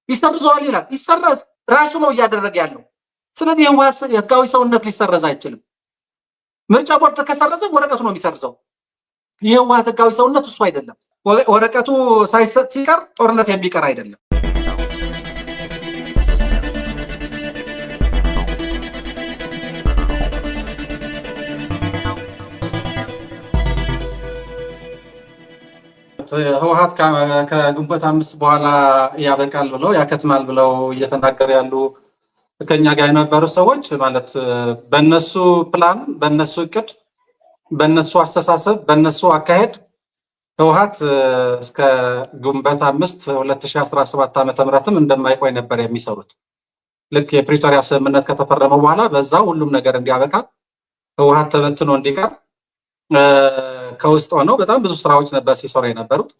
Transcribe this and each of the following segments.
ይሰርዘዋል ይላል። ይሰረዝ ራሱ ነው እያደረገ ያለው። ስለዚህ ህጋዊ ሰውነት ሊሰረዝ አይችልም። ምርጫ ቦርድ ከሰረዘ ወረቀቱ ነው የሚሰርዘው። የህወሓት ህጋዊ ሰውነት እሱ አይደለም። ወረቀቱ ሳይሰጥ ሲቀር ጦርነት የሚቀር አይደለም። ህወሓት ከግንቦት 5 በኋላ ያበቃል ብለው ያከትማል ብለው እየተናገሩ ያሉ ከኛ ጋር የነበሩ ሰዎች ማለት በእነሱ ፕላን፣ በእነሱ እቅድ፣ በእነሱ አስተሳሰብ፣ በእነሱ አካሄድ ህወሓት እስከ ግንቦት 5 2017 ዓ.ም እንደማይቆይ ነበር የሚሰሩት። ልክ የፕሪቶሪያ ስምምነት ከተፈረመ በኋላ በዛው ሁሉም ነገር እንዲያበቃ ህወሓት ተበትኖ እንዲቀር ከውስጥ ሆነው በጣም ብዙ ስራዎች ነበር ሲሰሩ የነበሩት።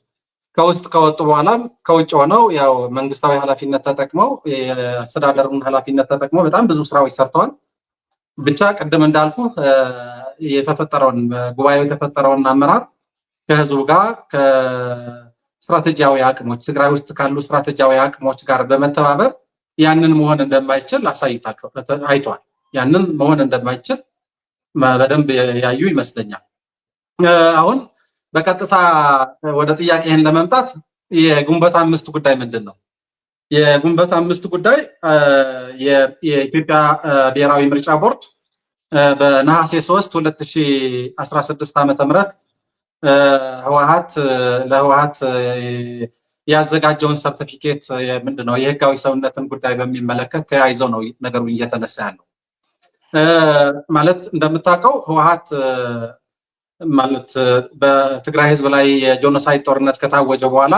ከውስጥ ከወጡ በኋላም ከውጭ ሆነው ያው መንግስታዊ ኃላፊነት ተጠቅመው የአስተዳደሩን ኃላፊነት ተጠቅመው በጣም ብዙ ስራዎች ሰርተዋል። ብቻ ቅድም እንዳልኩ የተፈጠረውን ጉባኤው የተፈጠረውን አመራር ከህዝቡ ጋር ከስትራቴጂያዊ አቅሞች ትግራይ ውስጥ ካሉ ስትራቴጂያዊ አቅሞች ጋር በመተባበር ያንን መሆን እንደማይችል አይቷል። ያንን መሆን እንደማይችል በደንብ ያዩ ይመስለኛል። አሁን በቀጥታ ወደ ጥያቄህን ለመምጣት የግንቦት 5 ጉዳይ ምንድነው? የግንቦት 5 ጉዳይ የኢትዮጵያ ብሔራዊ ምርጫ ቦርድ በነሐሴ 3 2016 ዓ.ም ለህወሓት ያዘጋጀውን ሰርቲፊኬት ምንድነው የህጋዊ ሰውነትን ጉዳይ በሚመለከት ተያይዘው ነው ነገሩ እየተነሳ ያለው። ማለት እንደምታውቀው ህወሓት ማለት በትግራይ ህዝብ ላይ የጄኖሳይድ ጦርነት ከታወጀ በኋላ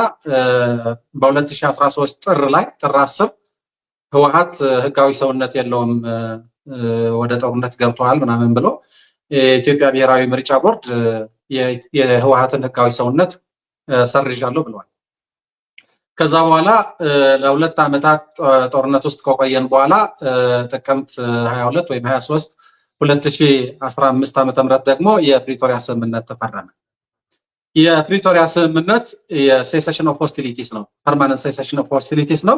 በ2013 ጥር 10 ህወሓት ህጋዊ ሰውነት የለውም ወደ ጦርነት ገብቷል ምናምን ብሎ የኢትዮጵያ ብሔራዊ ምርጫ ቦርድ የህወሓትን ህጋዊ ሰውነት ሰርዣለሁ ብለዋል። ከዛ በኋላ ለሁለት ዓመታት ጦርነት ውስጥ ከቆየን በኋላ ጥቅምት 22 ወይም 23 2015 ዓ.ም ደግሞ የፕሪቶሪያ ስምምነት ተፈረመ። የፕሪቶሪያ ስምምነት የሴሴሽን ኦፍ ሆስቲሊቲስ ነው፣ ፐርማነንት ሴሴሽን ኦፍ ሆስቲሊቲስ ነው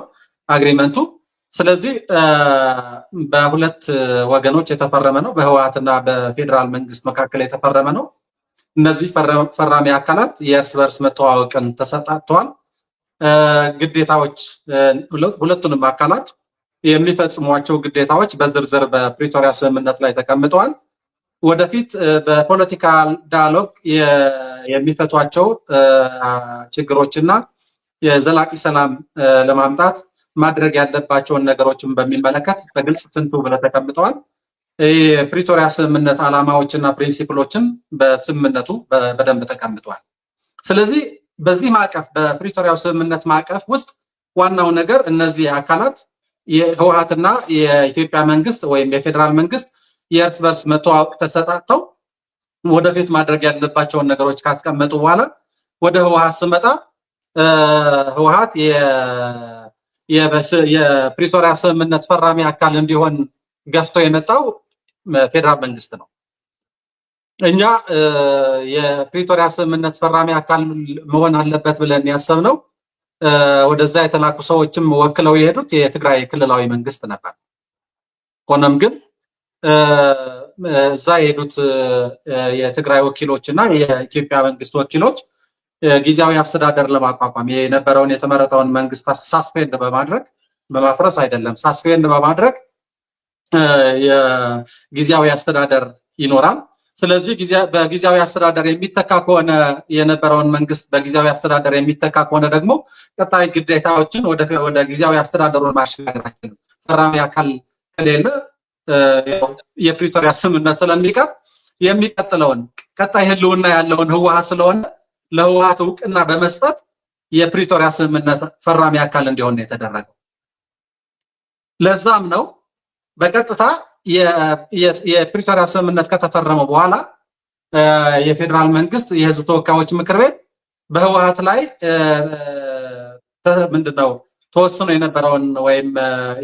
አግሪመንቱ። ስለዚህ በሁለት ወገኖች የተፈረመ ነው፣ በህወሓትና በፌዴራል መንግስት መካከል የተፈረመ ነው። እነዚህ ፈራሚ አካላት የእርስ በርስ መተዋወቅን ተሰጣጥተዋል። ግዴታዎች ሁለቱንም አካላት የሚፈጽሟቸው ግዴታዎች በዝርዝር በፕሪቶሪያ ስምምነት ላይ ተቀምጠዋል። ወደፊት በፖለቲካል ዳያሎግ የሚፈቷቸው ችግሮችና የዘላቂ ሰላም ለማምጣት ማድረግ ያለባቸውን ነገሮችን በሚመለከት በግልጽ ፍንቱ ብለው ተቀምጠዋል። የፕሪቶሪያ ስምምነት ዓላማዎችና ፕሪንሲፕሎችን በስምምነቱ በደንብ ተቀምጠዋል። ስለዚህ በዚህ ማዕቀፍ በፕሪቶሪያው ስምምነት ማዕቀፍ ውስጥ ዋናው ነገር እነዚህ አካላት የህወሓትና የኢትዮጵያ መንግስት ወይም የፌዴራል መንግስት የእርስ በርስ መተዋወቅ ተሰጣጥተው ወደፊት ማድረግ ያለባቸውን ነገሮች ካስቀመጡ በኋላ ወደ ህወሓት ስመጣ ህወሓት የፕሪቶሪያ ስምምነት ፈራሚ አካል እንዲሆን ገፍቶ የመጣው ፌዴራል መንግስት ነው። እኛ የፕሪቶሪያ ስምምነት ፈራሚ አካል መሆን አለበት ብለን ያሰብነው ወደዛ የተላኩ ሰዎችም ወክለው የሄዱት የትግራይ ክልላዊ መንግስት ነበር። ሆኖም ግን እዛ የሄዱት የትግራይ ወኪሎችና የኢትዮጵያ መንግስት ወኪሎች ጊዜያዊ አስተዳደር ለማቋቋም የነበረውን የተመረጠውን መንግስት ሳስፔንድ በማድረግ በማፍረስ አይደለም፣ ሳስፔንድ በማድረግ የጊዜያዊ አስተዳደር ይኖራል። ስለዚህ በጊዜያዊ አስተዳደር የሚተካ ከሆነ የነበረውን መንግስት በጊዜያዊ አስተዳደር የሚተካ ከሆነ ደግሞ ቀጣይ ግዴታዎችን ወደ ጊዜያዊ አስተዳደሩን ማሸጋገራችን ፈራሚ አካል ከሌለ የፕሪቶሪያ ስምምነት ስለሚቀር የሚቀጥለውን ቀጣይ ህልውና ያለውን ህወሓት ስለሆነ ለህወሓት እውቅና በመስጠት የፕሪቶሪያ ስምምነት ፈራሚ አካል እንዲሆን ነው የተደረገው። ለዛም ነው በቀጥታ የፕሪቶሪያ ስምምነት ከተፈረመ በኋላ የፌዴራል መንግስት የህዝብ ተወካዮች ምክር ቤት በህወሓት ላይ ምንድነው ተወስኖ የነበረውን ወይም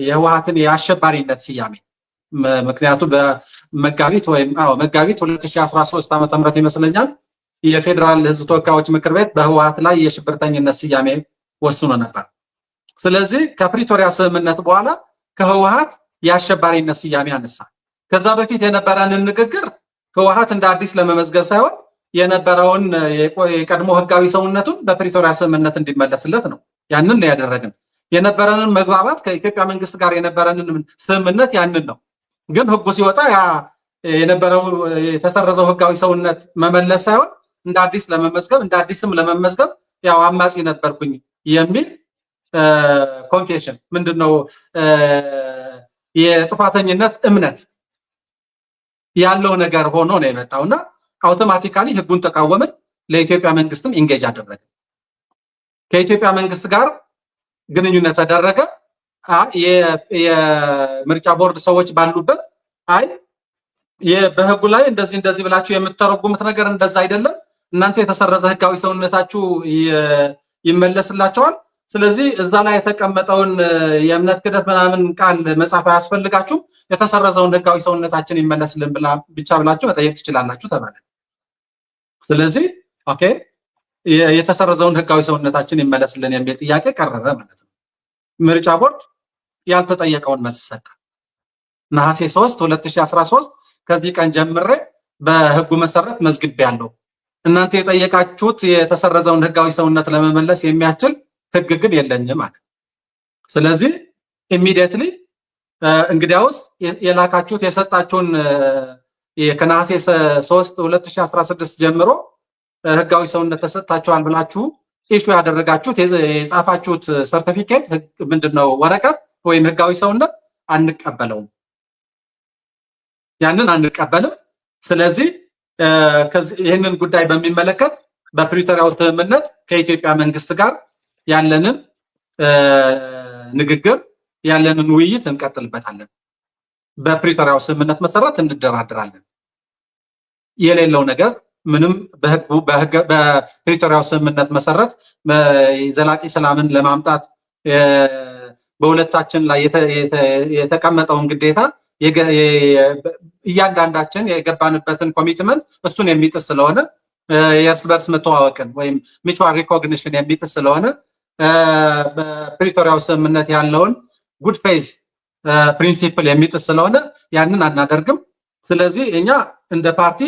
የህወሓትን የአሸባሪነት ስያሜ ምክንያቱም በመጋቢት 2013 ዓ.ም ይመስለኛል የፌዴራል ህዝብ ተወካዮች ምክር ቤት በህወሓት ላይ የሽብርተኝነት ስያሜ ወስኖ ነበር። ስለዚህ ከፕሪቶሪያ ስምምነት በኋላ ከህወሓት የአሸባሪነት ስያሜ አነሳ። ከዛ በፊት የነበረንን ንግግር ህወሓት እንደ አዲስ ለመመዝገብ ሳይሆን የነበረውን የቀድሞ ህጋዊ ሰውነቱን በፕሪቶሪያ ስምምነት እንዲመለስለት ነው። ያንን ነው ያደረግን። የነበረንን መግባባት ከኢትዮጵያ መንግስት ጋር የነበረንን ስምምነት ያንን ነው። ግን ህጉ ሲወጣ ያ የነበረው የተሰረዘው ህጋዊ ሰውነት መመለስ ሳይሆን እንደ አዲስ ለመመዝገብ እንደ አዲስም ለመመዝገብ ያው አማጺ ነበርኩኝ የሚል ኮንፌሽን ምንድነው የጥፋተኝነት እምነት ያለው ነገር ሆኖ ነው የመጣውና አውቶማቲካሊ ህጉን ተቃወምን። ለኢትዮጵያ መንግስትም ኢንጌጅ አደረገ። ከኢትዮጵያ መንግስት ጋር ግንኙነት ተደረገ። የምርጫ ቦርድ ሰዎች ባሉበት አይ በህጉ ላይ እንደዚህ ብላችሁ የምትተረጉሙት ነገር እንደዛ አይደለም፣ እናንተ የተሰረዘ ህጋዊ ሰውነታችሁ ይመለስላቸዋል። ስለዚህ እዛ ላይ የተቀመጠውን የእምነት ክደት ምናምን ቃል መጻፍ አያስፈልጋችሁም፣ የተሰረዘውን ህጋዊ ሰውነታችን ይመለስልን ብቻ ብላችሁ መጠየቅ ትችላላችሁ ተባለ። ስለዚህ ኦኬ የተሰረዘውን ህጋዊ ሰውነታችን ይመለስልን የሚል ጥያቄ ቀረበ ማለት ነው። ምርጫ ቦርድ ያልተጠየቀውን መልስ ሰጠ። ነሐሴ 3 2013 ከዚህ ቀን ጀምሬ በህጉ መሰረት መዝግቤያለሁ። እናንተ የጠየቃችሁት የተሰረዘውን ህጋዊ ሰውነት ለመመለስ የሚያስችል ህግ ግን የለኝም ማለት። ስለዚህ ኢሚዲየትሊ እንግዲያውስ የላካችሁት የሰጣችሁን ከነሐሴ 3 2016 ጀምሮ ህጋዊ ሰውነት ተሰጣችኋል ብላችሁ ኢሹ ያደረጋችሁት የጻፋችሁት ሰርቲፊኬት ምንድነው ወረቀት ወይም ህጋዊ ሰውነት አንቀበለውም፣ ያንን አንቀበልም። ስለዚህ ይህንን ጉዳይ በሚመለከት በፕሪቶሪያው ስምምነት ከኢትዮጵያ መንግስት ጋር ያለንን ንግግር ያለንን ውይይት እንቀጥልበታለን። በፕሪቶሪያው ስምምነት መሰረት እንደራደራለን። የሌለው ነገር ምንም በፕሪቶሪያው ስምምነት መሰረት ዘላቂ ሰላምን ለማምጣት በሁለታችን ላይ የተቀመጠውን ግዴታ እያንዳንዳችን የገባንበትን ኮሚትመንት እሱን የሚጥስ ስለሆነ የእርስ በርስ መተዋወቅን ወይም ሚቹዋል ሪኮግኒሽን የሚጥስ ስለሆነ በፕሪቶሪያው ስምምነት ያለውን ጉድ ፌዝ ፕሪንሲፕል የሚጥስ ስለሆነ ያንን አናደርግም። ስለዚህ እኛ እንደ ፓርቲ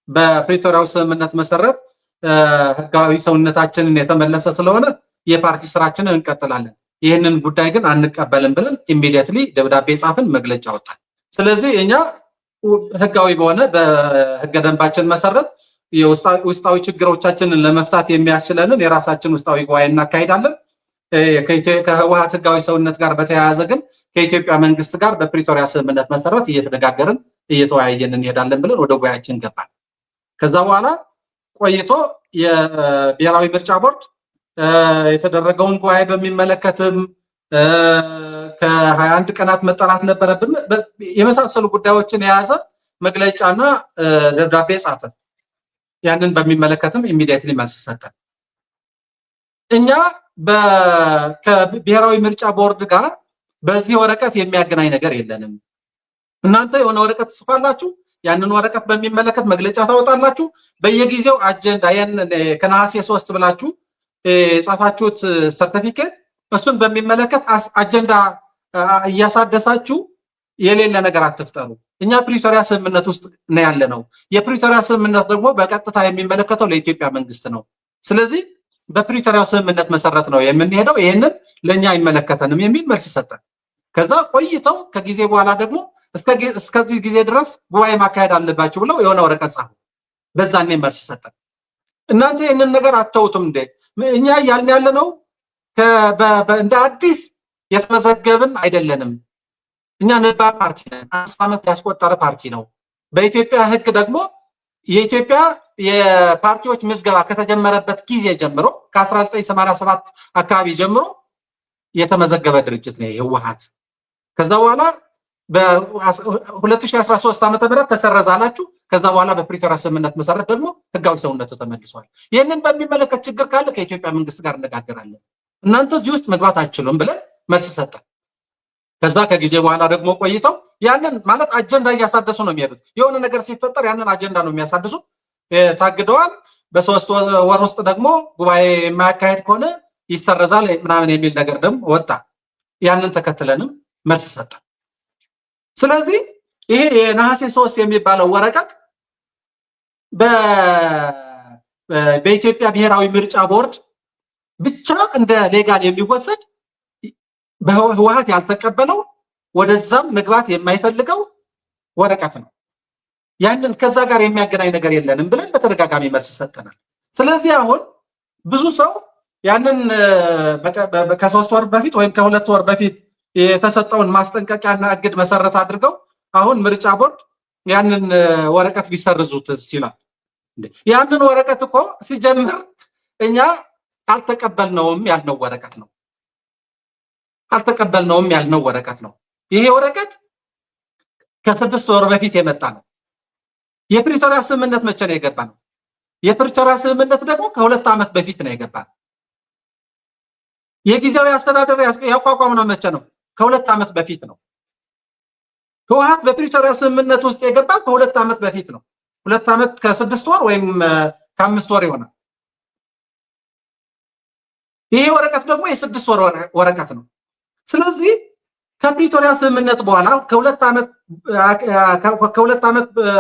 በፕሪቶሪያው ስምምነት መሰረት ህጋዊ ሰውነታችንን የተመለሰ ስለሆነ የፓርቲ ስራችንን እንቀጥላለን፣ ይህንን ጉዳይ ግን አንቀበልም ብለን ኢሚዲየትሊ ደብዳቤ ጻፍን፣ መግለጫ ወጣን። ስለዚህ እኛ ህጋዊ በሆነ በህገ ደንባችን መሰረት የውስጣዊ ችግሮቻችንን ለመፍታት የሚያስችለንን የራሳችን ውስጣዊ ጉባኤ እናካሂዳለን። ከህወሓት ህጋዊ ሰውነት ጋር በተያያዘ ግን ከኢትዮጵያ መንግስት ጋር በፕሪቶሪያ ስምምነት መሰረት እየተነጋገርን እየተወያየን እንሄዳለን ብለን ወደ ጉባኤያችን ገባን። ከዛ በኋላ ቆይቶ የብሔራዊ ምርጫ ቦርድ የተደረገውን ጉባኤ በሚመለከትም ከ21 ቀናት መጠራት ነበረብን የመሳሰሉ ጉዳዮችን የያዘ መግለጫና ደብዳቤ ጻፈ። ያንን በሚመለከትም ኢሚዲየትሊ መልስ ሰጠን። እኛ ከብሔራዊ ምርጫ ቦርድ ጋር በዚህ ወረቀት የሚያገናኝ ነገር የለንም። እናንተ የሆነ ወረቀት ጽፋላችሁ፣ ያንን ወረቀት በሚመለከት መግለጫ ታወጣላችሁ። በየጊዜው አጀንዳ ከነሐሴ 3 ብላችሁ የጻፋችሁት ሰርቲፊኬት እሱን በሚመለከት አጀንዳ እያሳደሳችሁ የሌለ ነገር አትፍጠሩ። እኛ ፕሪቶሪያ ስምምነት ውስጥ ነው ያለነው። የፕሪቶሪያ ስምምነት ደግሞ በቀጥታ የሚመለከተው ለኢትዮጵያ መንግስት ነው። ስለዚህ በፕሪቶሪያው ስምምነት መሰረት ነው የምንሄደው፣ ይሄንን ለኛ አይመለከተንም የሚል መልስ ሰጠን። ከዛ ቆይተው ከጊዜ በኋላ ደግሞ እስከዚህ ጊዜ ድረስ ጉባኤ ማካሄድ አለባችሁ ብለው የሆነ ወረቀት ጻፉ። በዛኔ መልስ ሰጠን። እናንተ ይሄንን ነገር አተውቱም እንዴ? እኛ ያልን ያለነው እንደ አዲስ የተመዘገብን አይደለንም። እኛ ነባር ፓርቲ ነን። 5 ዓመት ያስቆጠረ ፓርቲ ነው። በኢትዮጵያ ህግ ደግሞ የኢትዮጵያ የፓርቲዎች ምዝገባ ከተጀመረበት ጊዜ ጀምሮ ከ1987 አካባቢ ጀምሮ የተመዘገበ ድርጅት ነው ህወሓት። ከዛ በኋላ በ2013 ዓ.ም ተሰረዛላችሁ። ከዛ በኋላ በፕሪቶሪያ ስምምነት መሰረት ደግሞ ህጋዊ ሰውነቱ ተመልሷል። ይህንን በሚመለከት ችግር ካለ ከኢትዮጵያ መንግስት ጋር እነጋገራለን፣ እናንተ እዚህ ውስጥ መግባት አይችሉም ብለን መልስ ሰጠን። ከዛ ከጊዜ በኋላ ደግሞ ቆይተው ያንን ማለት አጀንዳ እያሳደሱ ነው የሚሄዱት። የሆነ ነገር ሲፈጠር ያንን አጀንዳ ነው የሚያሳድሱት። ታግደዋል። በ3 ወር ውስጥ ደግሞ ጉባኤ የማያካሄድ ከሆነ ይሰረዛል ምናምን የሚል ነገር ደግሞ ወጣ። ያንን ተከትለንም መልስ ሰጠ። ስለዚህ ይሄ የነሐሴ 3 የሚባለው ወረቀት በኢትዮጵያ ብሔራዊ ምርጫ ቦርድ ብቻ እንደ ሌጋል የሚወሰድ በህወሓት ያልተቀበለው ወደዛም መግባት የማይፈልገው ወረቀት ነው። ያንን ከዛ ጋር የሚያገናኝ ነገር የለንም ብለን በተደጋጋሚ መልስ ሰጠናል። ስለዚህ አሁን ብዙ ሰው ያንን ከ3 ወር በፊት ወይም ከ2 ወር በፊት የተሰጠውን ማስጠንቀቂያና እግድ መሰረት አድርገው አሁን ምርጫ ቦርድ ያንን ወረቀት ቢሰርዙት ይላል። ያንን ወረቀት እኮ ሲጀምር እኛ አልተቀበልነውም ያልነው ወረቀት ነው። አልተቀበልነውም ያልነው ወረቀት ነው። ይሄ ወረቀት ከ6 ወር በፊት የመጣ ነው። የፕሪቶሪያ ስምምነት መቼ ነው የገባ ነው? የፕሪቶሪያ ስምምነት ደግሞ ከ2 ዓመት በፊት ነው የገባ ነው። የጊዜያዊ አስተዳደር ያቋቋመው መቼ ነው? ከ2 ዓመት በፊት ነው። ህወሓት በፕሪቶሪያ ስምምነት ውስጥ የገባ ከ2 ዓመት በፊት ነው። 2 ዓመት ከ6 ወር ወይም ከ5 ወር ይሆናል። ይሄ ወረቀት ደግሞ የ6 ወር ወረቀት ነው። ስለዚህ ከፕሪቶሪያ ስምምነት በኋላ ከ2 ዓመት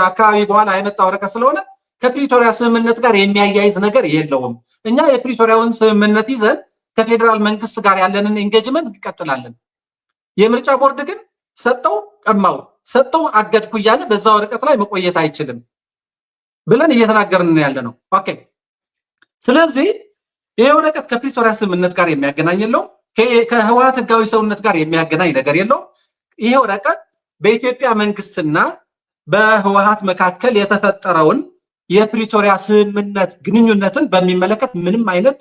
አካባቢ በኋላ የመጣ ወረቀት ስለሆነ ከፕሪቶሪያ ስምምነት ጋር የሚያያይዝ ነገር የለውም። እኛ የፕሪቶሪያውን ስምምነት ይዘን ከፌደራል መንግስት ጋር ያለንን ኢንጌጅመንት እንቀጥላለን። የምርጫ ቦርድ ግን ሰጠው ቀማው ሰጠው አገድኩ እያለ በዛ ወረቀት ላይ መቆየት አይችልም ብለን እየተናገርን ያለ ነው። ኦኬ። ስለዚህ ይሄ ወረቀት ከፕሪቶሪያ ስምምነት ጋር የሚያገናኝ የለውም። ከህወሓት ህጋዊ ሰውነት ጋር የሚያገናኝ ነገር የለውም። ይሄ ወረቀት በኢትዮጵያ መንግስትና በህወሓት መካከል የተፈጠረውን የፕሪቶሪያ ስምምነት ግንኙነትን በሚመለከት ምንም አይነት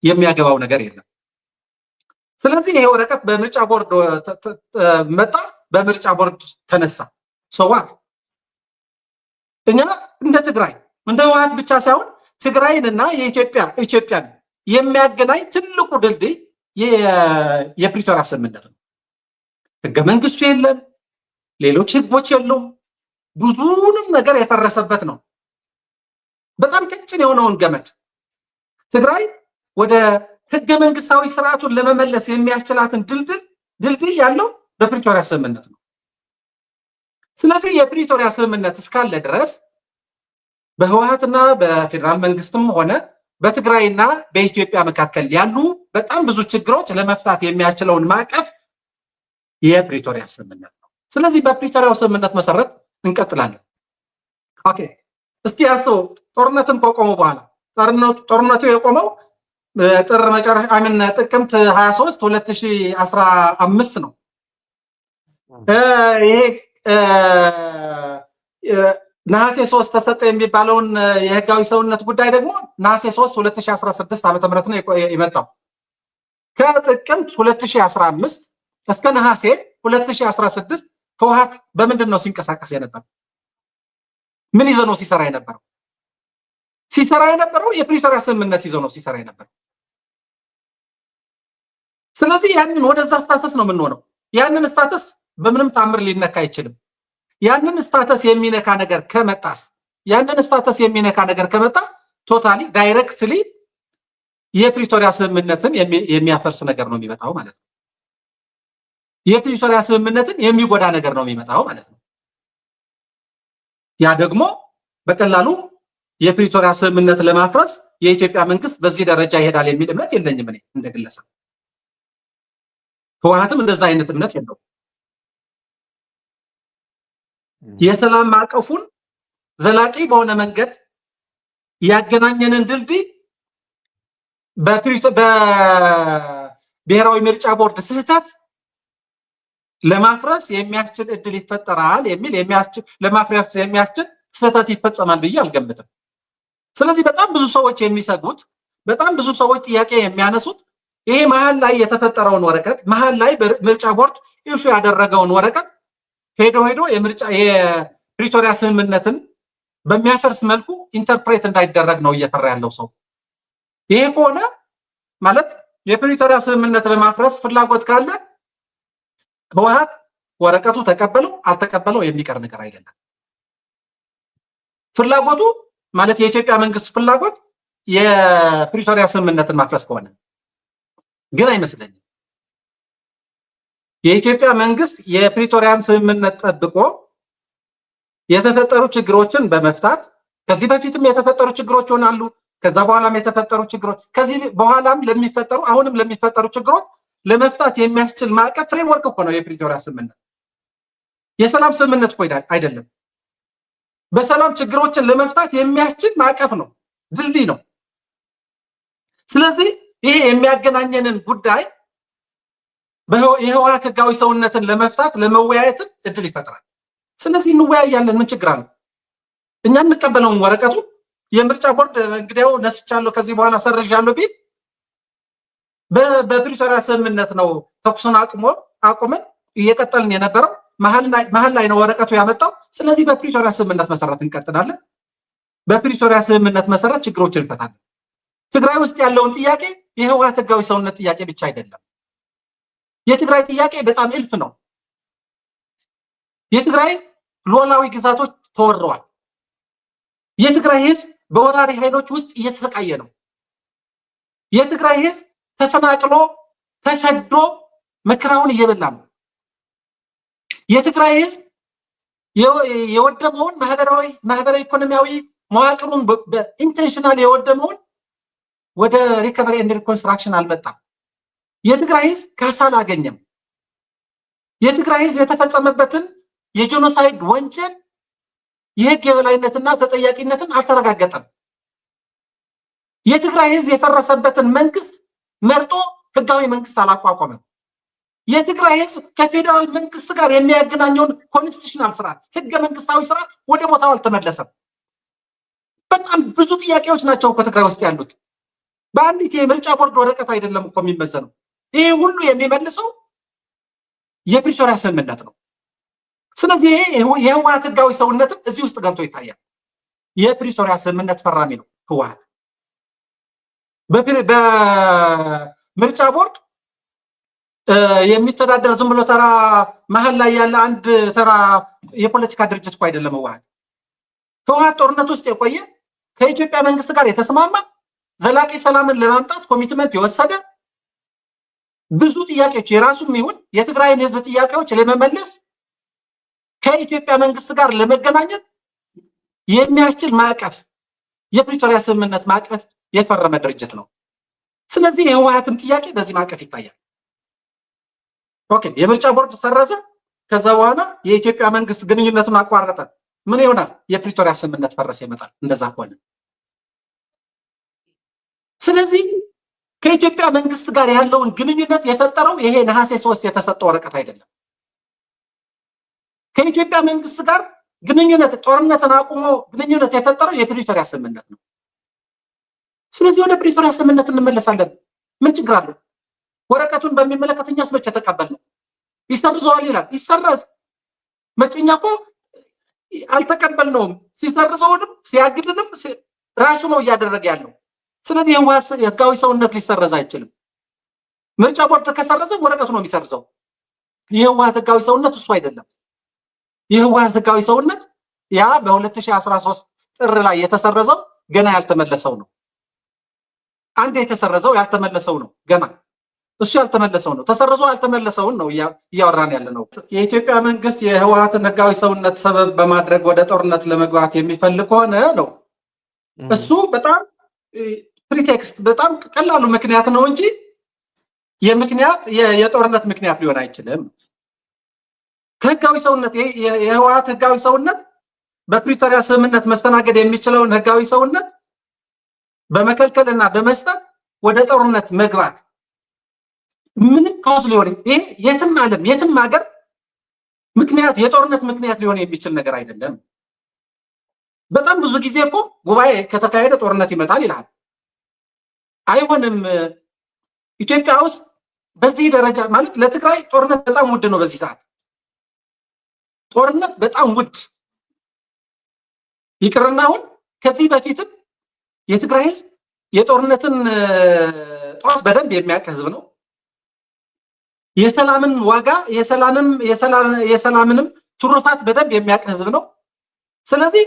የሚያገባው ነገር የለም። ስለዚህ ይሄ ወረቀት በምርጫ ቦርድ መጣ፣ በምርጫ ቦርድ ተነሳ። ሰዋት እኛ እንደ ትግራይ እንደ ህወሓት ብቻ ሳይሆን ትግራይንና ኢትዮጵያን የሚያገናኝ ትልቁ ድልድይ የፕሪቶሪያ ስምምነት ነው። ህገ መንግስቱ የለም፣ ሌሎች ህጎች የሉም፣ ብዙንም ነገር የፈረሰበት ነው። በጣም ቀጭን የሆነውን ገመድ ትግራይ ወደ ህገ መንግስታዊ ስርዓቱን ለመመለስ የሚያስችላትን ድልድይ ያለው በፕሪቶሪያ ስምምነት ነው። ስለዚህ የፕሪቶሪያ ስምምነት እስካለ ድረስ በህወሓትና በፌደራል መንግስትም ሆነ በትግራይና በኢትዮጵያ መካከል ያሉ በጣም ብዙ ችግሮች ለመፍታት የሚያስችለውን ማዕቀፍ የፕሪቶሪያ ስምምነት ነው። ስለዚህ በፕሪቶሪያው ስምምነት መሰረት እንቀጥላለን። ኦኬ። እስኪ ያስቡ፣ ጦርነትን ከቆመ በኋላ ጦርነቱ የቆመው ጥር መጨረሻ ጥቅምት 23 2015 ነው። ይሄ ነሐሴ 3 ተሰጠ የሚባለውን የህጋዊ ሰውነት ጉዳይ ደግሞ ነሐሴ 3 2016 ዓ.ም ነው የመጣው። ከጥቅምት 2015 እስከ ነሐሴ 2016 ህወሓት በምንድን ነው ሲንቀሳቀስ የነበረው? ምን ይዞ ነው ሲሰራ የነበረው? ሲሰራ የነበረው የፕሪቶሪያ ስምምነት ይዞ ነው ሲሰራ የነበረው። ስለዚህ ያንን ወደዛ ስታተስ ነው የምንሆነው። ያንን ስታተስ በምንም ታምር ሊነካ አይችልም። ያንን ስታተስ የሚነካ ነገር ከመጣ ቶታሊ ዳይሬክትሊ የፕሪቶሪያ ስምምነትን የሚያፈርስ ነገር ነው የሚመጣው ማለት ነው። የፕሪቶሪያ ስምምነትን የሚጎዳ ነገር ነው የሚመጣው ማለት ነው። ያ ደግሞ በቀላሉ የፕሪቶሪያ ስምምነት ለማፍረስ የኢትዮጵያ መንግስት በዚህ ደረጃ ይሄዳል የሚል እምነት የለኝም እኔ እንደግለሰብ። ህወሓትም እንደዛ አይነት እምነት የለውም። የሰላም ማዕቀፉን ዘላቂ በሆነ መንገድ ያገናኘንን ድልድይ በብሔራዊ ምርጫ ቦርድ ስህተት ለማፍረስ የሚያስችል እድል ይፈጠራል የሚል ለማፍረስ የሚያስችል ስህተት ይፈጸማል ብዬ አልገምትም። ስለዚህ በጣም ብዙ ሰዎች የሚሰጉት፣ በጣም ብዙ ሰዎች ጥያቄ የሚያነሱት ይሄ መሀል ላይ የተፈጠረውን ወረቀት መሀል ላይ ምርጫ ቦርድ ኢሹ ያደረገውን ወረቀት ሄዶ የፕሪቶሪያ ስምምነትን በሚያፈርስ መልኩ ኢንተርፕሬት እንዳይደረግ ነው እየፈራ ያለው ሰው። ይሄ ከሆነ ማለት የፕሪቶሪያ ስምምነት ለማፍረስ ፍላጎት ካለ ህወሓት ወረቀቱ ተቀበለው አልተቀበለው የሚቀር ነገር አይደለም። ፍላጎቱ ማለት የኢትዮጵያ መንግስት ፍላጎት የፕሪቶሪያ ስምምነትን ማፍረስ ከሆነ ግን አይመስለኝም። የኢትዮጵያ መንግስት የፕሪቶሪያን ስምምነት ጠብቆ የተፈጠሩ ችግሮችን በመፍታት ከዚህ በፊትም የተፈጠሩ ችግሮች ይሆናሉ፣ ከዛ በኋላም የተፈጠሩ ችግሮች ከዚህ በኋላም ለሚፈጠሩ አሁንም ለሚፈጠሩ ችግሮች ለመፍታት የሚያስችል ማዕቀፍ ፍሬምወርክ እኮ ነው የፕሪቶሪያ ስምምነት። የሰላም ስምምነት እኮ አይደለም። በሰላም ችግሮችን ለመፍታት የሚያስችል ማዕቀፍ ነው፣ ድልድይ ነው። ስለዚህ ይሄ የሚያገናኘንን ጉዳይ የህወሓት ህጋዊ ሰውነትን ለመፍታት ለመወያየት እድል ይፈጥራል። ስለዚህ እንወያያለን። ምን ችግር አለ? እኛ እንቀበለውን ወረቀቱ የምርጫ ቦርድ እንግዲያው ነስቻለሁ ከዚህ በኋላ ሰርዣለሁ ቢል በፕሪቶሪያ ስምምነት ነው ተኩሱን አቁመን እየቀጠልን የነበረው መሀል ላይ ነው ወረቀቱ ያመጣው። ስለዚህ በፕሪቶሪያ ስምምነት መሰረት እንቀጥላለን። በፕሪቶሪያ ስምምነት መሰረት ችግሮችን እንፈታለን። ትግራይ ውስጥ ያለውን ጥያቄ የህወሓት ህጋዊ ሰውነት ጥያቄ ብቻ አይደለም። የትግራይ ጥያቄ በጣም እልፍ ነው። የትግራይ ሉዓላዊ ግዛቶች ተወረዋል። የትግራይ ህዝብ በወራሪ ኃይሎች ውስጥ እየተሰቃየ ነው። የትግራይ ህዝብ ተፈናቅሎ ተሰዶ መከራውን እየበላ ነው። የትግራይ ህዝብ የወደመውን ማህበራዊ ኢኮኖሚያዊ መዋቅሩን በኢንቴንሽናል የወደመውን ወደ ሪከቨሪ ኤንድ ሪኮንስትራክሽን አልመጣም። የትግራይ ህዝብ ካሳ አላገኘም። የትግራይ ህዝብ የተፈጸመበትን የጄኖሳይድ ወንጀል የህግ የበላይነትና ተጠያቂነትን አልተረጋገጠም። የትግራይ ህዝብ የፈረሰበትን መንግስት መርጦ ህጋዊ መንግስት አላቋቋመም። የትግራይ ህዝብ ከፌደራል መንግስት ጋር የሚያገናኘውን ኮንስቲቱሽናል ስርዓት ህገ መንግስታዊ ስርዓት ወደ ቦታው አልተመለሰም። በጣም ብዙ ጥያቄዎች ናቸው እኮ ትግራይ ውስጥ ያሉት። በአንዲት የምርጫ ቦርድ ወረቀት አይደለም እኮ የሚመዘነው። ይሄ ሁሉ የሚመልሰው የፕሪቶሪያ ስምምነት ነው። ስለዚህ የህወሓት ህጋዊ ሰውነትም እዚህ ውስጥ ገብቶ ይታያል። የፕሪቶሪያ ስምምነት ፈራሚ ነው ህወሓት። በምርጫ ቦርድ የሚተዳደር ዝም ብሎ ተራ መሀል ላይ ያለ አንድ ተራ የፖለቲካ ድርጅት እኮ አይደለም ህወሓት። ህወሓት ጦርነት ውስጥ የቆየ ከኢትዮጵያ መንግስት ጋር የተስማማ ዘላቂ ሰላምን ለማምጣት ኮሚትመንት የወሰደ ብዙ ጥያቄዎች የራሱም ይሁን የትግራይን ህዝብ ጥያቄዎች ለመመለስ ከኢትዮጵያ መንግስት ጋር ለመገናኘት የሚያስችል ማዕቀፍ የፕሪቶሪያ ስምምነት ማዕቀፍ የፈረመ ድርጅት ነው። ስለዚህ የህወሓትም ጥያቄ በዚህ ማዕቀፍ ይታያል። ኦኬ፣ የምርጫ ቦርድ ሰረዘ፣ ከዛ በኋላ የኢትዮጵያ መንግስት ግንኙነቱን አቋረጠ። ምን ይሆናል? የፕሪቶሪያ ስምምነት ፈረሰ ይመጣል። እንደዛ ከሆነ ስለዚህ ከኢትዮጵያ መንግስት ጋር ያለውን ግንኙነት የፈጠረው ይሄ ነሐሴ 3 የተሰጠው ወረቀት አይደለም። ከኢትዮጵያ መንግስት ጋር ግንኙነት ጦርነትን አቁሞ ግንኙነት የፈጠረው የፕሪቶሪያ ስምምነት ነው። ስለዚህ ወደ ፕሪቶሪያ ስምምነት እንመለሳለን። ምን ችግር አለው? ወረቀቱን በሚመለከት እኛስ መቼ ተቀበልነው? ይሰርዘዋል ይላል። ይሰረዝ። መቼኛ እኮ አልተቀበልነውም። ሲሰርዘውንም ሲያግድንም ራሱ ነው እያደረገ ያለው። ስለዚህ የህጋዊ ሰውነት ሊሰረዝ አይችልም። ምርጫ ቦርድ ከሰረዘ ወረቀቱ ነው የሚሰርዘው። የህወሓት ህጋዊ ሰውነት እሱ አይደለም። የህወሓት ህጋዊ ሰውነት ያ በ2013 ጥር ላይ የተሰረዘው ገና ያልተመለሰው ነው። አንድ የተሰረዘው ያልተመለሰው ነው። ገና እሱ ያልተመለሰው ነው። ተሰርዞ ያልተመለሰውን ነው እያወራን ያለ ነው። የኢትዮጵያ መንግስት የህወሓትን ህጋዊ ሰውነት ሰበብ በማድረግ ወደ ጦርነት ለመግባት የሚፈልግ ከሆነ ነው እሱ በጣም ፕሪቴክስት በጣም ቀላሉ ምክንያት ነው እንጂ የጦርነት ምክንያት ሊሆን አይችልም። ከህጋዊ ሰውነት የህወሓት ህጋዊ ሰውነት በፕሪቶሪያ ስምምነት መስተናገድ የሚችለውን ህጋዊ ሰውነት በመከልከልና በመስጠት ወደ ጦርነት መግባት ምንም ካውስ ሊሆን ይሄ የትም ዓለም የትም ሀገር ምክንያት የጦርነት ምክንያት ሊሆን የሚችል ነገር አይደለም። በጣም ብዙ ጊዜ እኮ ጉባኤ ከተካሄደ ጦርነት ይመጣል ይላል። አይሆንም። ኢትዮጵያ ውስጥ በዚህ ደረጃ ማለት ለትግራይ ጦርነት በጣም ውድ ነው። በዚህ ሰዓት ጦርነት በጣም ውድ ይቅርና አሁን ከዚህ በፊትም የትግራይ ህዝብ የጦርነትን ጧስ በደንብ የሚያውቅ ህዝብ ነው። የሰላምን ዋጋ የሰላምንም ትሩፋት በደንብ የሚያውቅ ህዝብ ነው። ስለዚህ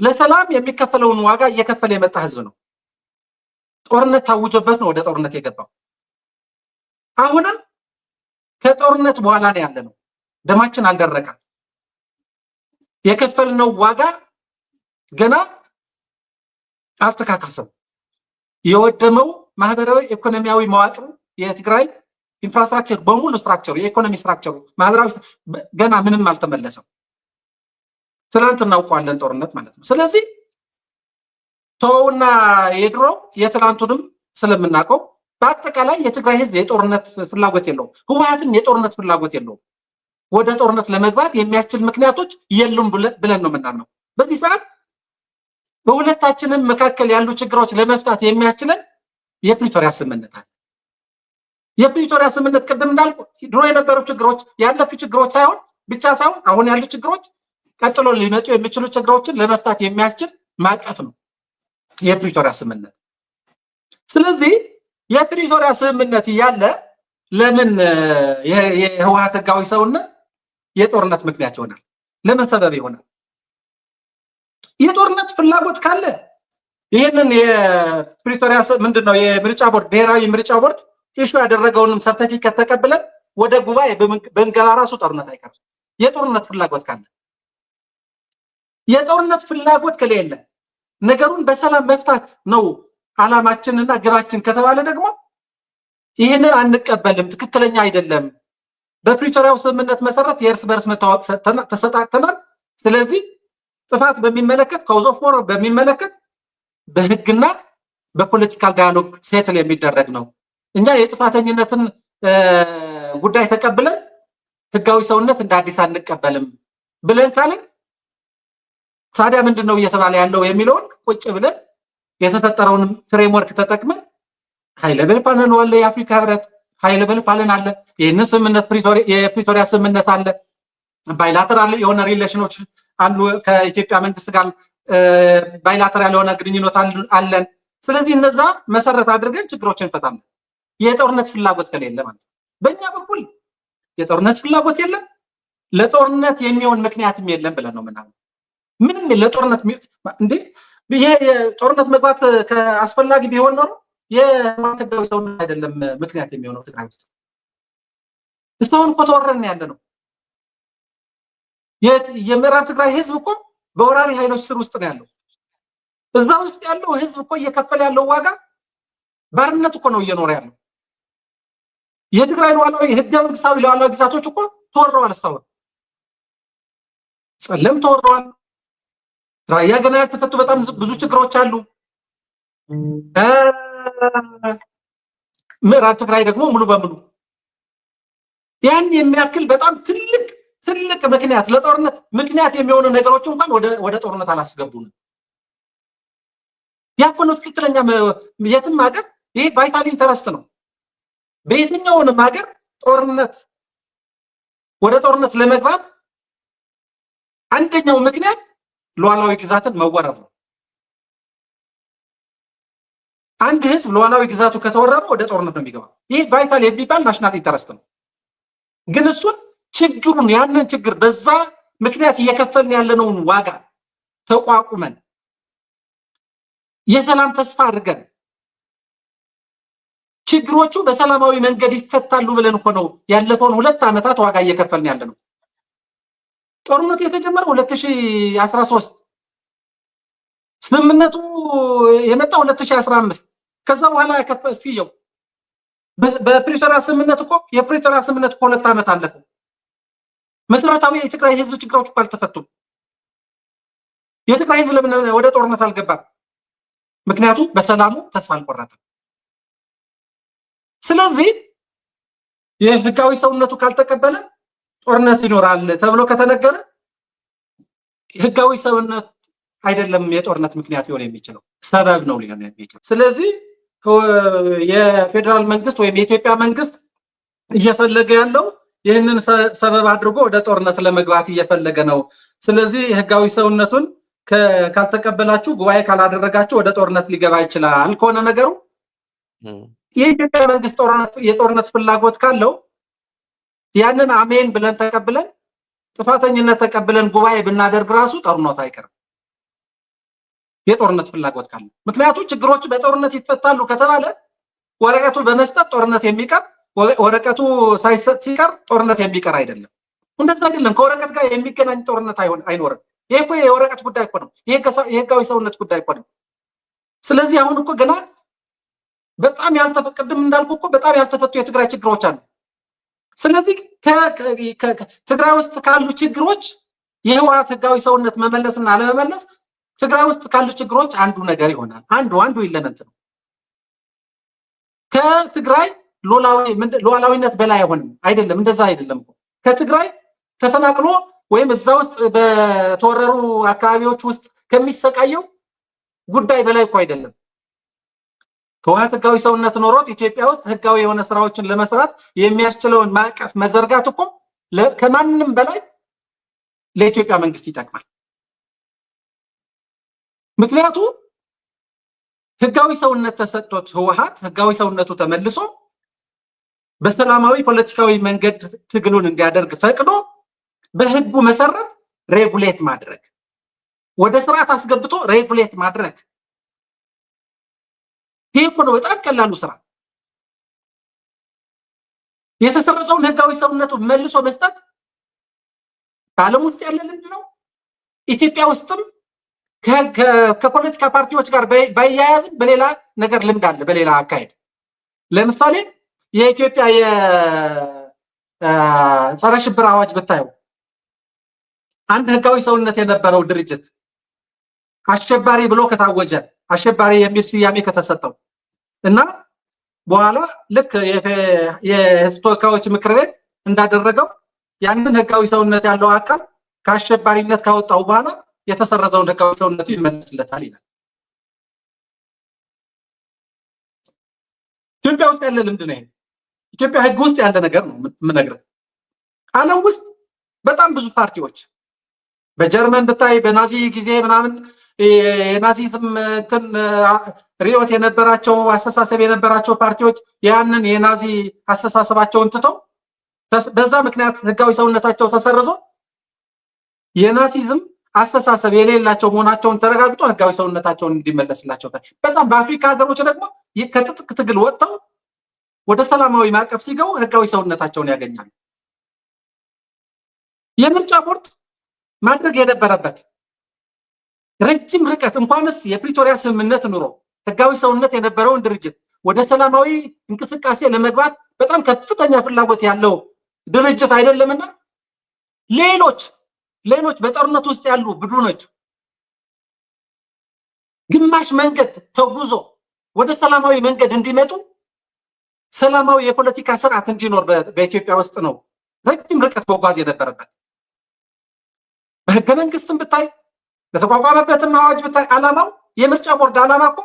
ለሰላም የሚከፈለውን ዋጋ እየከፈለ የመጣ ህዝብ ነው። ጦርነት ታውጆበት ነው ወደ ጦርነት የገባው። አሁንም ከጦርነት በኋላ ነው ያለነው። ደማችን አልደረቀም። የከፈልነው ዋጋ ገና አልተካካሰም። የወደመው ማህበራዊ ኢኮኖሚያዊ መዋቅር የትግራይ ኢንፍራስትራክቸር በሙሉ ስትራክቸሩ የኢኮኖሚ ስትራክቸሩ ማህበራዊ ገና ምንም አልተመለሰም። ትናንት እናውቀዋለን ጦርነት ማለት ነው። ስለዚህ ተውና የድሮ የትናንቱንም ስለምናውቀው በአጠቃላይ የትግራይ ህዝብ የጦርነት ፍላጎት የለውም። ህወሓትም የጦርነት ፍላጎት የለውም። ወደ ጦርነት ለመግባት የሚያስችል ምክንያቶች የሉም ብለን ነው የምናምነው። በዚህ ሰዓት በሁለታችንም መካከል ያሉ ችግሮች ለመፍታት የሚያስችለን የፕሪቶሪያ ስምምነት አለ። የፕሪቶሪያ ስምምነት ቅድም እንዳልኩ ድሮ የነበሩ ችግሮች ያለፉ ችግሮች ሳይሆን ብቻ ሳይሆን አሁን ያሉ ችግሮች ቀጥሎ ሊመጡ የሚችሉ ችግሮችን ለመፍታት የሚያስችል ማዕቀፍ ነው የፕሪቶሪያ ስምምነት። ስለዚህ የፕሪቶሪያ ስምምነት ያለ ለምን የህወሓት ህጋዊ ሰውነት የጦርነት ምክንያት ይሆናል? ለምን ሰበብ ይሆናል? የጦርነት ፍላጎት ካለ ይሄንን የፕሪቶሪያ ምንድነው የምርጫ ቦርድ ብሔራዊ ምርጫ ቦርድ ኢሹ ያደረገውንም ሰርቲፊኬት ተቀብለን ወደ ጉባኤ በእንገባ ራሱ ጦርነት አይቀርም። የጦርነት ፍላጎት ካለ የጦርነት ፍላጎት ከሌለ ነገሩን በሰላም መፍታት ነው አላማችንና ግባችን ከተባለ ደግሞ ይሄንን አንቀበልም፣ ትክክለኛ አይደለም። በፕሪቶሪያው ስምምነት መሰረት የእርስ በርስ መተዋወቅ ተሰጣጥተናል። ስለዚህ ጥፋት በሚመለከት ካውዝ ኦፍ ሞር በሚመለከት በህግና በፖለቲካል ዳያሎግ ሴትል የሚደረግ ነው። እኛ የጥፋተኝነትን ጉዳይ ተቀብለን ህጋዊ ሰውነት እንደ አዲስ አንቀበልም ብለን ካልን ታዲያ ምንድነው እየተባለ ያለው የሚለውን ቁጭ ብለን የተፈጠረውን ፍሬምወርክ ተጠቅመን ሃይ ሌቨል ፓነል አለ፣ የአፍሪካ ህብረት ሃይ ሌቨል ፓነል አለ፣ ይህንን ስምምነት የፕሪቶሪያ ስምምነት አለ፣ ባይላተራል የሆነ ሪሌሽኖች አሉ ከኢትዮጵያ መንግስት ጋር ባይላተራል የሆነ ግንኙነት አለን። ስለዚህ እነዛ መሰረት አድርገን ችግሮችን እንፈታለን። የጦርነት ፍላጎት ከሌለ ማለት ነው። በእኛ በኩል የጦርነት ፍላጎት የለም፣ ለጦርነት የሚሆን ምክንያትም የለም ብለን ነው የምናምነው። ምንም ለጦርነት እንዴ ይሄ የጦርነት መግባት ከአስፈላጊ ቢሆን ኖሮ የህወሓት ህጋዊ ሰውነት አይደለም ምክንያት የሚሆነው ትግራይ ውስጥ እስካሁን እኮ ተወረርን ያለ ነው። የምዕራብ ትግራይ ህዝብ እኮ በወራሪ ኃይሎች ስር ውስጥ ነው ያለው። እዛ ውስጥ ያለው ህዝብ እኮ እየከፈለ ያለው ዋጋ ባርነት እኮ ነው እየኖረ ያለው። የትግራይ ሉዓላዊ ህገ መንግስታዊ ሉዓላዊ ግዛቶች እኮ ተወረዋል። እስካሁን ጸለም ተወረዋል። ራያ ገና ያልተፈቱ በጣም ብዙ ችግሮች አሉ። ምዕራብ ትግራይ ደግሞ ሙሉ በሙሉ ያን የሚያክል በጣም ትልቅ ምክንያት ለጦርነት ምክንያት የሚሆኑ ነገሮች እንኳን ወደ ጦርነት አላስገቡንም። ያኮኑ ትክክለኛ የትም ሀገር ይሄ ቫይታል ኢንተረስት ነው። በየትኛውንም ሀገር ጦርነት ወደ ጦርነት ለመግባት አንደኛው ምክንያት ሉዓላዊ ግዛትን መወረር ነው። አንድ ህዝብ ሉዓላዊ ግዛቱ ከተወረረ ወደ ጦርነት ነው የሚገባው። ይሄ ቫይታል የሚባል ናሽናል ኢንተረስት ነው። ግን እሱን ችግሩን ያንን ችግር በዛ ምክንያት እየከፈልን ያለነውን ዋጋ ተቋቁመን የሰላም ተስፋ አድርገን ችግሮቹ በሰላማዊ መንገድ ይፈታሉ ብለን እኮ ነው ያለፈውን 2 ዓመታት ዋጋ እየከፈልን ያለነው። ጦርነቱ የተጀመረው 2013 ስምምነቱ የመጣው 2015 ከዛ በኋላ እስኪየው በፕሪቶሪያ ስምምነት እኮ የፕሪቶሪያ ስምምነት እኮ 2 ዓመት አለፈው። መሰረታዊ የትግራይ ህዝብ ችግሮች እኮ አልተፈቱም። የትግራይ ህዝብ ለምን ወደ ጦርነት አልገባም? ምክንያቱም በሰላሙ ተስፋ አልቆረጠም። ስለዚህ የህጋዊ ሰውነቱ ካልተቀበለ ጦርነት ይኖራል ተብሎ ከተነገረ ህጋዊ ሰውነት አይደለም የጦርነት ምክንያት ሊሆን የሚችለው ሰበብ ነው ሊሆን የሚችለው። ስለዚህ የፌደራል መንግስት ወይም የኢትዮጵያ መንግስት እየፈለገ ያለው ይህንን ሰበብ አድርጎ ወደ ጦርነት ለመግባት እየፈለገ ነው። ስለዚህ ህጋዊ ሰውነቱን ካልተቀበላችሁ ጉባኤ ካላደረጋችሁ ወደ ጦርነት ሊገባ ይችላል ከሆነ ነገሩ የኢትዮጵያ መንግስት የጦርነት ፍላጎት ካለው ያንን አሜን ብለን ተቀብለን ጥፋተኝነት ተቀብለን ጉባኤ ብናደርግ ራሱ ጦርነት አይቀርም የጦርነት ፍላጎት ካለ። ምክንያቱም ችግሮች በጦርነት ይፈታሉ ከተባለ ወረቀቱ በመስጠት ጦርነት የሚቀር ወረቀቱ ሳይሰጥ ሲቀር ጦርነት የሚቀር አይደለም። እንደዛ አይደለም። ከወረቀት ጋር የሚገናኝ ጦርነት አይኖርም። ይሄ እኮ የወረቀት ጉዳይ እኮ ነው። የህጋዊ ሰውነት ጉዳይ እኮ ነው። ስለዚህ አሁን እኮ ገና በጣም ያልተፈቀደም እንዳልኩ እኮ በጣም ያልተፈቱ የትግራይ ችግሮች አሉ። ስለዚህ ትግራይ ውስጥ ካሉ ችግሮች የህወሓት ህጋዊ ሰውነት መመለስና አለመመለስ ትግራይ ውስጥ ካሉ ችግሮች አንዱ ነገር ይሆናል። አንዱ ኢለመንት ነው። ከትግራይ ሉዓላዊነት በላይ አይሆንም። አይደለም፣ እንደዛ አይደለም። ከትግራይ ተፈናቅሎ ወይም እዛ ውስጥ በተወረሩ አካባቢዎች ውስጥ ከሚሰቃየው ጉዳይ በላይ እኮ አይደለም። ህወሓት ህጋዊ ሰውነት ኖሮት ኢትዮጵያ ውስጥ ህጋዊ የሆነ ስራዎችን ለመስራት የሚያስችለውን ማዕቀፍ መዘርጋት እኮ ከማንም በላይ ለኢትዮጵያ መንግስት ይጠቅማል። ምክንያቱም ህጋዊ ሰውነት ተሰጥቶት ህወሓት ህጋዊ ሰውነቱ ተመልሶ በሰላማዊ ፖለቲካዊ መንገድ ትግሉን እንዲያደርግ ፈቅዶ በህጉ መሰረት ሬጉሌት ማድረግ፣ ወደ ስርዓት አስገብቶ ሬጉሌት ማድረግ፣ ይሄ እኮ ነው በጣም ቀላሉ ስራ። የተሰረዘውን ህጋዊ ሰውነቱ መልሶ መስጠት ዓለም ውስጥ ያለ ልምድ ነው። ኢትዮጵያ ውስጥም ከፖለቲካ ፓርቲዎች ጋር ባያያዝም በሌላ ነገር ልምድ አለ። በሌላ አካሄድ ለምሳሌ የኢትዮጵያ የጸረ ሽብር አዋጅ ብታየው አንድ ህጋዊ ሰውነት የነበረው ድርጅት አሸባሪ ብሎ ከታወጀ አሸባሪ የሚል ስያሜ ከተሰጠው እና በኋላ ልክ የህዝብ ተወካዮች ምክር ቤት እንዳደረገው ያንን ህጋዊ ሰውነት ያለው አካል ከአሸባሪነት ካወጣው በኋላ የተሰረዘውን ህጋዊ ሰውነቱ ይመለስለታል ይላል። ኢትዮጵያ ውስጥ ያለ ልምድ ነው። ኢትዮጵያ ህግ ውስጥ ያለ ነገር ነው የምነግርህ። ዓለም ውስጥ በጣም ብዙ ፓርቲዎች በጀርመን ብታይ በናዚ ጊዜ ምናምን የናዚዝም እንትን ሪዮት የነበራቸው አስተሳሰብ የነበራቸው ፓርቲዎች ያንን የናዚ አስተሳሰባቸውን ትተው በዛ ምክንያት ህጋዊ ሰውነታቸው ተሰርዞ የናዚዝም አስተሳሰብ የሌላቸው መሆናቸውን ተረጋግጦ ህጋዊ ሰውነታቸውን እንዲመለስላቸው በጣም በአፍሪካ ሀገሮች ደግሞ ከትጥቅ ትግል ወጥተው ወደ ሰላማዊ ማዕቀፍ ሲገቡ ህጋዊ ሰውነታቸውን ያገኛሉ። የምርጫ ቦርድ ማድረግ የነበረበት ረጅም ርቀት እንኳንስ የፕሪቶሪያ ስምምነት ኑሮ ህጋዊ ሰውነት የነበረውን ድርጅት ወደ ሰላማዊ እንቅስቃሴ ለመግባት በጣም ከፍተኛ ፍላጎት ያለው ድርጅት አይደለምና ሌሎች በጦርነት ውስጥ ያሉ ቡድኖች ግማሽ መንገድ ተጉዞ ወደ ሰላማዊ መንገድ እንዲመጡ ሰላማዊ የፖለቲካ ስርዓት እንዲኖር በኢትዮጵያ ውስጥ ነው ረጅም ርቀት መጓዝ የነበረበት። በህገ መንግስትም ብታይ በተቋቋመበትም አዋጅ ብታይ ዓላማው የምርጫ ቦርድ ዓላማ እኮ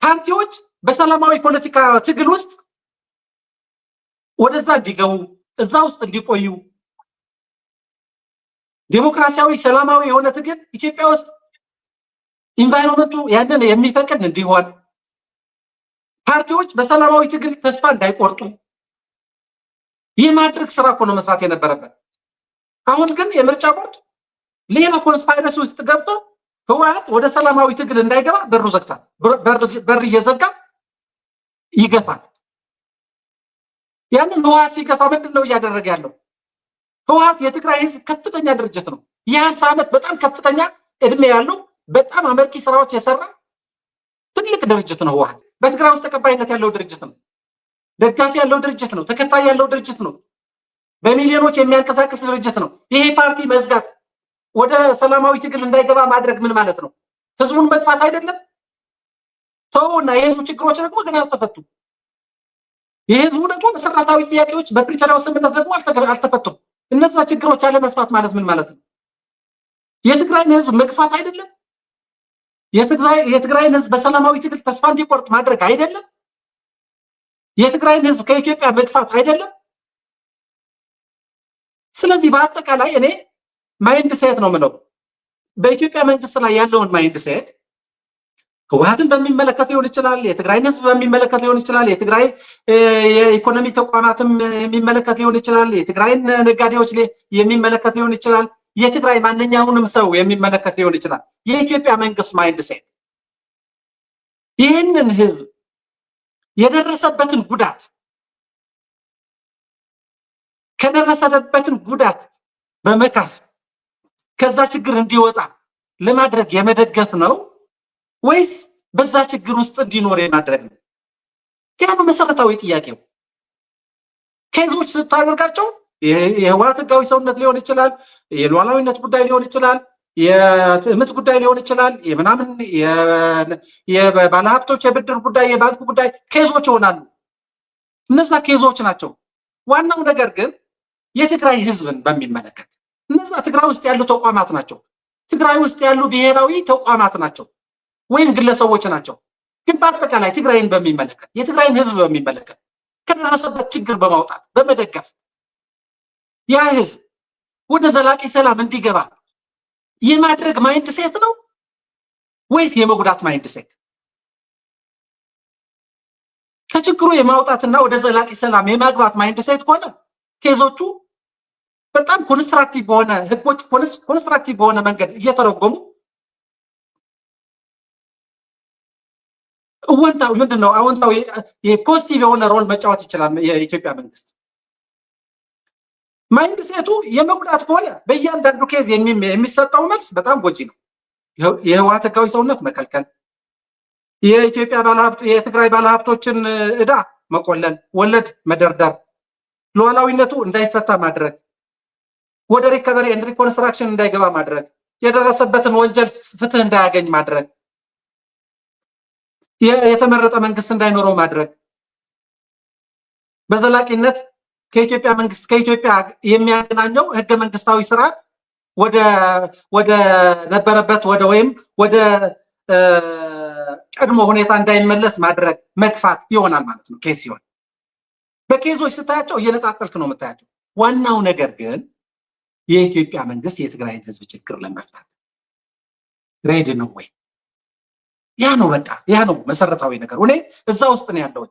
ፓርቲዎች በሰላማዊ ፖለቲካ ትግል ውስጥ ወደዛ እንዲገቡ እዛ ውስጥ እንዲቆዩ ዲሞክራሲያዊ ሰላማዊ የሆነ ትግል ኢትዮጵያ ውስጥ ኢንቫይሮመንቱ ያንን የሚፈቅድ እንዲሆን ፓርቲዎች በሰላማዊ ትግል ተስፋ እንዳይቆርጡ የማድረግ ስራ እኮ ነው መስራት የነበረበት። አሁን ግን የምርጫ ቦርድ ሌላ ኮንስፓይረሲ ውስጥ ገብቶ ህወሓት ወደ ሰላማዊ ትግል እንዳይገባ በሩ ዘግቷል። በር እየዘጋ ይገፋል። ያንን ህወሓት ሲገፋ ምንድነው እያደረገ ያለው? ህወሓት የትግራይ ህዝብ ከፍተኛ ድርጅት ነው። የ50 ዓመት በጣም ከፍተኛ እድሜ ያለው በጣም አመርቂ ስራዎች የሰራ ትልቅ ድርጅት ነው። ህወሓት በትግራይ ውስጥ ተቀባይነት ያለው ድርጅት ነው። ደጋፊ ያለው ድርጅት ነው። ተከታይ ያለው ድርጅት ነው። በሚሊዮኖች የሚያንቀሳቅስ ድርጅት ነው። ይሄ ፓርቲ መዝጋት ወደ ሰላማዊ ትግል እንዳይገባ ማድረግ ምን ማለት ነው? ህዝቡን መጥፋት አይደለም? ተውና የህዝቡ ችግሮች ደግሞ ገና አልተፈቱም። የህዝቡ ደግሞ መሰረታዊ ጥያቄዎች በፕሪቶሪያው ስምምነት ደግሞ አልተፈቱም። እነዛ ችግሮች ያለ መፍታት ማለት ምን ማለት ነው? የትግራይን ህዝብ መግፋት አይደለም? የትግራይን ህዝብ በሰላማዊ ትግል ተስፋ እንዲቆርጥ ማድረግ አይደለም? የትግራይን ህዝብ ከኢትዮጵያ መግፋት አይደለም? ስለዚህ በአጠቃላይ እኔ ማይንድ ሴት ነው የምለው በኢትዮጵያ መንግስት ላይ ያለውን ማይንድ ሴት ህወሓትን በሚመለከት ሊሆን ይችላል፣ የትግራይን ህዝብ በሚመለከት ሊሆን ይችላል፣ የትግራይ የኢኮኖሚ ተቋማትም የሚመለከት ሊሆን ይችላል፣ የትግራይን ነጋዴዎች የሚመለከት ሊሆን ይችላል፣ የትግራይ ማንኛውንም ሰው የሚመለከት ሊሆን ይችላል። የኢትዮጵያ መንግስት ማይንድ ሴት ይህንን ህዝብ የደረሰበትን ጉዳት ከደረሰበትን ጉዳት በመካስ ከዛ ችግር እንዲወጣ ለማድረግ የመደገፍ ነው ወይስ በዛ ችግር ውስጥ እንዲኖር የማድረግ ነው? ያ ነው መሰረታዊ ጥያቄው። ኬዞች ስታደርጋቸው የህወሓት ህጋዊ ሰውነት ሊሆን ይችላል፣ የሉዓላዊነት ጉዳይ ሊሆን ይችላል፣ የትዕምት ጉዳይ ሊሆን ይችላል፣ የምናምን የባለሀብቶች የብድር ጉዳይ፣ የባንክ ጉዳይ ኬዞች ይሆናሉ። እነዛ ኬዞች ናቸው። ዋናው ነገር ግን የትግራይ ህዝብን በሚመለከት እነዛ ትግራይ ውስጥ ያሉ ተቋማት ናቸው። ትግራይ ውስጥ ያሉ ብሔራዊ ተቋማት ናቸው ወይም ግለሰቦች ናቸው። ግን በአጠቃላይ ትግራይን በሚመለከት የትግራይን ህዝብ በሚመለከት ከደረሰበት ችግር በማውጣት በመደገፍ ያ ህዝብ ወደ ዘላቂ ሰላም እንዲገባ የማድረግ ማይንድ ሴት ነው ወይስ የመጉዳት ማይንድ ሴት? ከችግሩ የማውጣትና ወደ ዘላቂ ሰላም የማግባት ማይንድ ሴት ከሆነ ኬዞቹ በጣም ኮንስትራክቲቭ በሆነ ህጎች ኮንስትራክቲቭ በሆነ መንገድ እየተረጎሙ እወንታው ምንድነው አዎንታው የፖዚቲቭ የሆነ ሮል መጫወት ይችላል የኢትዮጵያ መንግስት። ማይንድ ሴቱ የመጉዳት ከሆነ በእያንዳንዱ ኬዝ የሚሰጠው መልስ በጣም ጎጂ ነው። የህወሓት ህጋዊ ሰውነት መከልከል፣ የኢትዮጵያ ባለሀብት የትግራይ ባለሀብቶችን ዕዳ መቆለል፣ ወለድ መደርደር፣ ሉዓላዊነቱ እንዳይፈታ ማድረግ፣ ወደ ሪከቨሪ ኤንድ ሪኮንስትራክሽን እንዳይገባ ማድረግ፣ የደረሰበትን ወንጀል ፍትህ እንዳያገኝ ማድረግ፣ የተመረጠ መንግስት እንዳይኖረው ማድረግ፣ በዘላቂነት ከኢትዮጵያ መንግስት ከኢትዮጵያ የሚያገናኘው ህገ መንግስታዊ ስርዓት ወደ ነበረበት ወደ ቀድሞ ሁኔታ እንዳይመለስ ማድረግ መግፋት ይሆናል ማለት ነው። ኬስ ይሆን በኬዞች ስታያቸው እየነጣጠልክ ነው የምታያቸው። ዋናው ነገር ግን የኢትዮጵያ መንግስት የትግራይን ህዝብ ችግር ለመፍታት ሬዲ ነው ወይ? ያ ነው በቃ ያ ነው መሰረታዊ ነገር። እኔ እዛ ውስጥ ነው ያለው።